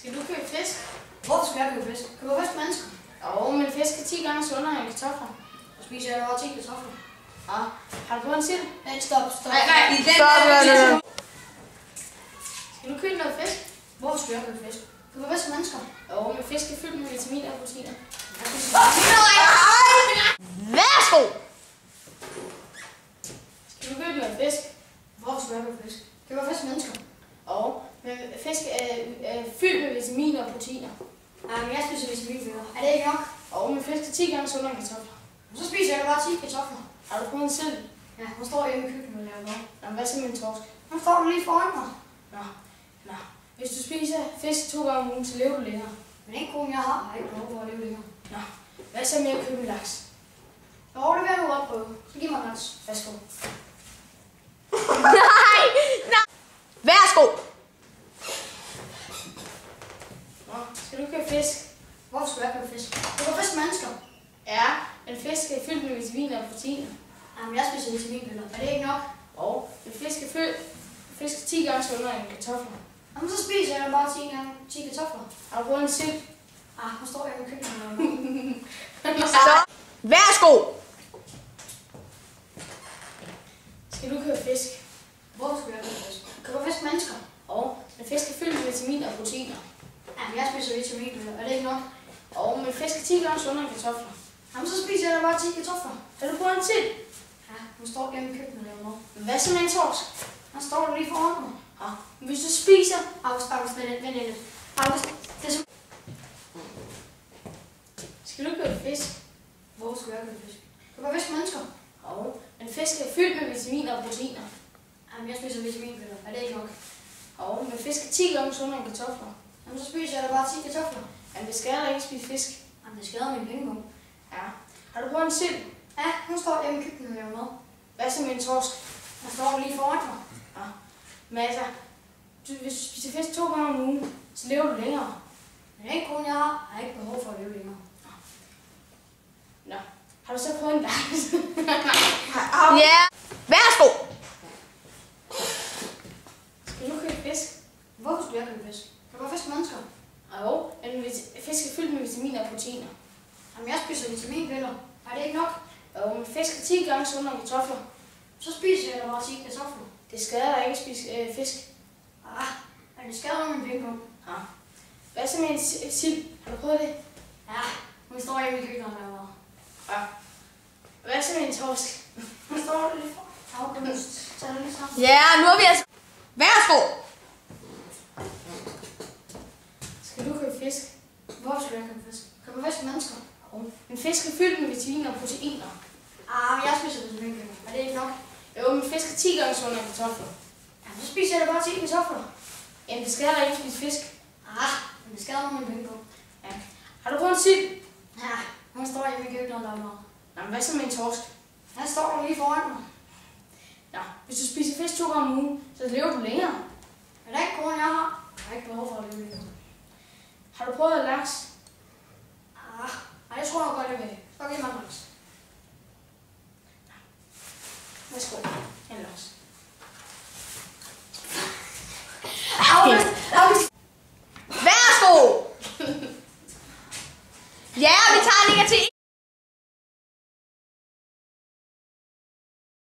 Skal du købe fisk? Hvorfor skal jeg købe fisk? Køber fisk mennesker? Jo, men fisk er 10 gange sundere end kartofler. Så spiser jeg bare 10 kartofler. Ja. Har du på en sild? Nej, stop. Nej. Stop. Skal du købe noget fisk? Hvorfor skal jeg købe fisk? Køber fisk mennesker? Jo, men fisk er fyldt med vitaminer og proteiner. Værsgo! Skal du købe noget fisk? Hvorfor skal jeg købe fisk? Køber fisk mennesker? Jo, men fisk er fyldt med vitaminer og proteiner. Nej, men jeg spiser vitaminpiller. Er det ikke nok? Jo, men fisk er 10 gange sundere end kartofler. Så spiser jeg bare 10 kartofler. Har du på en sild? Ja, hun står hjemme i køkkenet og laver mad. Jamen, hvad så med en torsk? Hun står lige foran mig. Nå. Hvis du spiser fisk 2 gange om ugen, så lever du længere. Men den kone, jeg har ikke behov for at leve længere. Nå. Hvad så med at købe en laks? Jo, det vil jeg nu godt prøve. Så giv mig laks. Værsgo. Nej! Værsgo! Nå, skal du købe fisk? Hvorfor skal jeg købe fisk? Køber fisk mennesker? Ja, men fisk er fyldt med vitaminer og proteiner. Jamen, jeg spiser vitaminpiller. Er det ikke nok? Jo, men fisk er 10 gange sundere end kartofler. Jamen, så spiser jeg bare 10 kartofler. Har du på en sild? Ah, hun står hjemme i køkkenet og laver mad. Stop. Værsgo! Skal du købe fisk? Hvorfor skal jeg købe fisk? Køber fisk mennesker? Jo, men fisk er fyldt med vitaminer og proteiner. Jamen, jeg spiser vitaminpiller. Er det ikke nok? Jo, men fisk er 10 gange sundere end kartofler. Jamen, så spiser jeg da bare 10 kartofler. Har du på en sild? Ja, hun står hjemme i køkkenet og laver mad. Hvad så med en torsk? Han står der lige foran mig. Ja. Hvis du spiser... August, vent lidt. August, det er så... Skal du købe fisk? Hvor skal jeg købe fisk? Køber fisk mennesker? Jo, men fisk er fyldt med vitaminer og proteiner. Jamen, jeg spiser vitaminpiller. Er det ikke nok? Jo, men fisk er 10 gange sundere end kartofler. Jamen, så spiser jeg da bare 10 kartofler. Men det skal da ikke spise fisk. Jamen, det skader min pengepung. Ja. Har du på en sild? Ja, hun står hjemme i køkkenet og laver mad. Hvad så med en torsk? Han står lige foran mig. Ja. Men altså, hvis du spiser fisk 2 gange om ugen, så lever du længere. Men den kone, jeg har ikke behov for at leve længere. Nå. Har du så prøvet en laks? Ja. Værsgo! Skal du købe fisk? Hvorfor skal jeg købe fisk? Køber fisk mennesker? Jo, men fisk er fyldt med vitaminer og proteiner. Jamen, jeg spiser vitaminpiller. Er det ikke nok? Jo, men fisk er 10 gange sundere end kartofler. Så spiser jeg da bare 10 kartofler. Det skader dig ikke at spise fisk. Ah, men det skader min pengepung. Ja. Hvad så med en sild? Har du prøvet det? Ja, hun står hjemme i køkkenet og laver mad. Ja. Hvad så med en torsk? Hun står lige foran. August, tag det lige sammen. Ja, nu er vi altså... Værsgo! Skal du købe fisk? Hvorfor skal jeg købe fisk? Køber fisk mennesker? Jo. Men fisk er fyldt med vitaminer og proteiner. Ah, men jeg spiser vitaminpiller. Er det ikke nok? Jo, men fisk er 10 gange sundere end kartofler. Jamen, så spiser jeg da bare 10 kartofler. Jamen, det skader dig ikke at spise fisk. Ah, men det skader min pengepung. Ja. Har du prøvet en sild? Ja, hun står hjemme i køkkenet og laver mad. Jamen, hvad så med en torsk? Han står der lige foran mig. Ja. Hvis du spiser fisk 2 gange om ugen, så lever du længere. Men den kone, jeg har ikke behov for at leve længere. Har du prøvet laks? Ah, nej, jeg tror nok godt, jeg vil. Så giv mig laks. Værsgo.